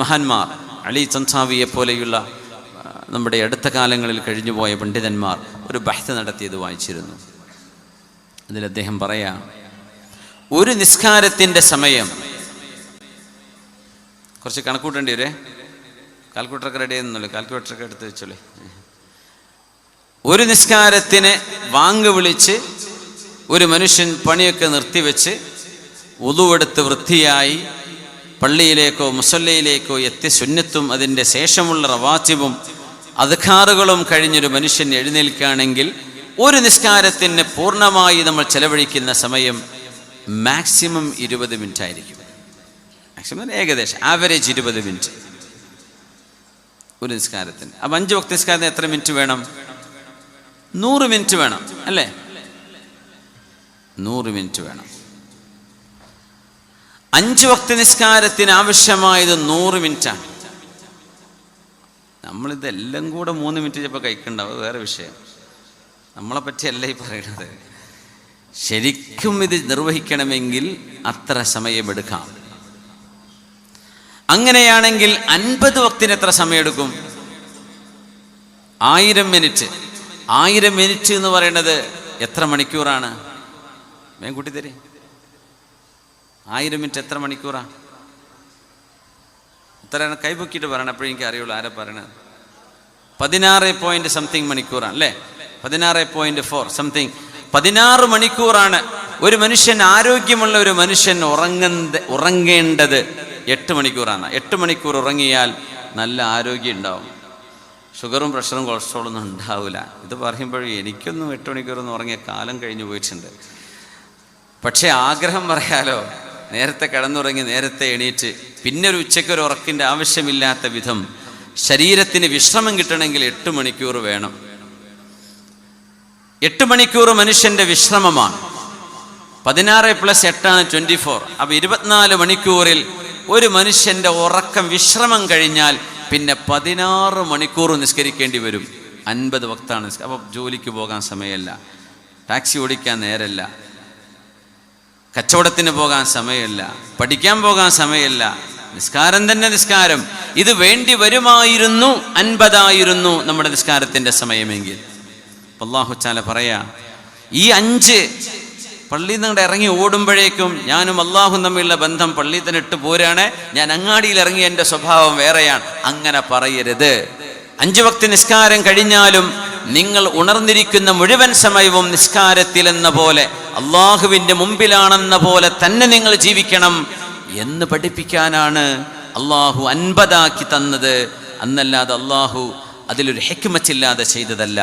മഹാന്മാർ അലി തൻസാവിയെ പോലെയുള്ള നമ്മുടെ അടുത്ത കാലങ്ങളിൽ കഴിഞ്ഞുപോയ പണ്ഡിതന്മാർ ഒരു ബഹ്സ് നടത്തിയത് വായിച്ചിരുന്നു. അതിൽ അദ്ദേഹം പറയാം, ഒരു നിസ്കാരത്തിൻ്റെ സമയം കുറച്ച് കണക്കൂട്ടേണ്ടി വരെ. കാൽക്കുലേറ്ററൊക്കെ റെഡി ചെയ്യുന്നുള്ളൂ, കാൽക്കുലേറ്ററൊക്കെ എടുത്ത് വെച്ചോളേ. ഒരു നിസ്കാരത്തിന് വാങ്ക് വിളിച്ച് ഒരു മനുഷ്യൻ പണിയൊക്കെ നിർത്തിവെച്ച് വുദുവെടുത്ത് വൃത്തിയായി പള്ളിയിലേക്കോ മുസല്ലയിലേക്കോ എത്തി സുന്നത്തും അതിൻ്റെ ശേഷമുള്ള റവാത്തിബും അദ്കാറുകളും കഴിഞ്ഞൊരു മനുഷ്യൻ എഴുന്നേൽക്കുകയാണെങ്കിൽ ഒരു നിസ്കാരത്തിന് പൂർണ്ണമായി നമ്മൾ ചെലവഴിക്കുന്ന സമയം മാക്സിമം 20 മിനിറ്റ് ആയിരിക്കും. മാക്സിമം ഏകദേശം ആവറേജ് 20 മിനിറ്റ് ഒരു നിസ്കാരത്തിന്. അപ്പം 5 വക്ത് നിസ്കാരത്തിന് എത്ര മിനിറ്റ് വേണം? 100 മിനിറ്റ് വേണം അല്ലേ? 100 മിനിറ്റ് വേണം. 5 വക്ത് നിസ്കാരത്തിന് ആവശ്യമായത് 100 മിനിറ്റാണ്. നമ്മളിതെല്ലാം കൂടെ 3 മിനിറ്റ് ചിലപ്പോൾ കഴിക്കണ്ടാവും, വേറെ വിഷയം. നമ്മളെ പറ്റിയല്ല ഈ പറയുന്നത്. ശരിക്കും ഇത് നിർവഹിക്കണമെങ്കിൽ അത്ര സമയമെടുക്കാം. അങ്ങനെയാണെങ്കിൽ 50 വക്തിന് എത്ര സമയമെടുക്കും? 1000 മിനിറ്റ്. 1000 മിനിറ്റ് എന്ന് പറയുന്നത് എത്ര മണിക്കൂറാണ്? വേഗം കൂട്ടി തരേ. 1000 മിനിറ്റ് എത്ര മണിക്കൂറാ? ഉത്തരം കൈപൊക്കിയിട്ട് പറയണം, അപ്പോഴേ എനിക്ക് അറിയുള്ളൂ ആരാ പറയണത്. 16 മണിക്കൂറാണ് അല്ലേ? 16.4 സംതിങ്. 16 മണിക്കൂറാണ് ഒരു മനുഷ്യൻ, ആരോഗ്യമുള്ള ഒരു മനുഷ്യൻ ഉറങ്ങേണ്ടത് 8 മണിക്കൂറാണ്. 8 മണിക്കൂർ ഉറങ്ങിയാൽ നല്ല ആരോഗ്യം ഉണ്ടാവും. ഷുഗറും പ്രഷറും കൊളസ്ട്രോളൊന്നും ഉണ്ടാവില്ല. ഇത് പറയുമ്പോഴും എനിക്കൊന്നും 8 മണിക്കൂറൊന്നും ഉറങ്ങിയ കാലം കഴിഞ്ഞു പോയിട്ടുണ്ട്. പക്ഷേ ആഗ്രഹം പറയാലോ, നേരത്തെ കിടന്നുറങ്ങി നേരത്തെ എണീറ്റ് പിന്നെ ഒരു ഉച്ചയ്ക്കൊരു ഉറക്കിൻ്റെ ആവശ്യമില്ലാത്ത വിധം ശരീരത്തിന് വിശ്രമം കിട്ടണമെങ്കിൽ 8 മണിക്കൂർ വേണം. 8 മണിക്കൂർ മനുഷ്യൻ്റെ വിശ്രമമാണ്. 16 + 8 = 24. അപ്പോൾ 24 മണിക്കൂറിൽ ഒരു മനുഷ്യൻ്റെ ഉറക്കം വിശ്രമം കഴിഞ്ഞാൽ പിന്നെ 16 മണിക്കൂർ നിസ്കരിക്കേണ്ടി വരും. 50 വക്താണ്. അപ്പോൾ ജോലിക്ക് പോകാൻ സമയമല്ല, ടാക്സി ഓടിക്കാൻ നേരമില്ല, കച്ചവടത്തിന് പോകാൻ സമയമല്ല, പഠിക്കാൻ പോകാൻ സമയമല്ല. നിസ്കാരം തന്നെ നിസ്കാരം. ഇത് വേണ്ടി വരുമായിരുന്നു 50 നമ്മുടെ നിസ്കാരത്തിൻ്റെ സമയമെങ്കിൽ. അല്ലാഹു തആല പറയാ, ഈ 5 പള്ളിയിൽ നിന്ന് ഇറങ്ങി ഓടുമ്പോഴേക്കും ഞാനും അള്ളാഹും തമ്മിലുള്ള ബന്ധം പള്ളിയിൽ തന്നെ ഇട്ട് പോരാണ്, ഞാൻ അങ്ങാടിയിൽ ഇറങ്ങി എൻ്റെ സ്വഭാവം വേറെയാണ്. അങ്ങനെ പറയരുത്. 5 വക്ത് നിസ്കാരം കഴിഞ്ഞാലും നിങ്ങൾ ഉണർന്നിരിക്കുന്ന മുഴുവൻ സമയവും നിസ്കാരത്തിലെന്ന പോലെ, അള്ളാഹുവിൻ്റെ മുമ്പിലാണെന്ന പോലെ തന്നെ നിങ്ങൾ ജീവിക്കണം എന്ന് പഠിപ്പിക്കാനാണ് അള്ളാഹു 50 തന്നത്. എന്നല്ലാതെ അള്ളാഹു അതിലൊരു ഹിക്മത്തില്ലാതെ ചെയ്തതല്ല.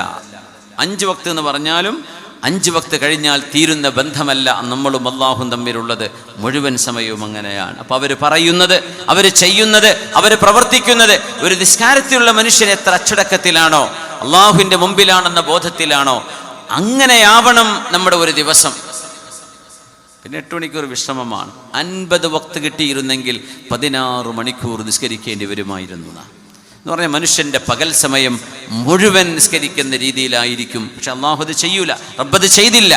5 വക്ത് എന്ന് പറഞ്ഞാലും 5 വക്ത് കഴിഞ്ഞാൽ തീരുന്ന ബന്ധമല്ല നമ്മളും അള്ളാഹും തമ്മിലുള്ളത്. മുഴുവൻ സമയവും അങ്ങനെയാണ്. അപ്പോൾ അവർ പറയുന്നത്, അവർ ചെയ്യുന്നത്, അവർ പ്രവർത്തിക്കുന്നത് ഒരു നിസ്കാരത്തിലുള്ള മനുഷ്യൻ എത്ര അച്ചടക്കത്തിലാണോ, അള്ളാഹുവിൻ്റെ മുമ്പിലാണെന്ന ബോധത്തിലാണോ, അങ്ങനെയാവണം നമ്മുടെ ഒരു ദിവസം. പിന്നെ 8 മണിക്കൂർ വിശ്രമമാണ്. 50 വക്ത് കിട്ടിയിരുന്നെങ്കിൽ 16 മണിക്കൂർ നിസ്കരിക്കേണ്ടി വരുമായിരുന്നു എന്ന് പറഞ്ഞാൽ മനുഷ്യൻ്റെ പകൽ സമയം മുഴുവൻ നിസ്കരിക്കുന്ന രീതിയിലായിരിക്കും. പക്ഷെ അള്ളാഹു അത് ചെയ്യൂല, റബ്ബത് ചെയ്തില്ല.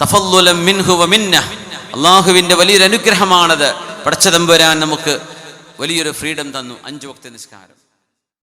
തഫദ്ദുലൻ മിൻഹു വ മിന്ന, അള്ളാഹുവിൻ്റെ വലിയൊരു അനുഗ്രഹമാണത്. പടച്ച തമ്പുരാൻ നമുക്ക് വലിയൊരു ഫ്രീഡം തന്നു. 5 വക്ത് നിസ്കാരം.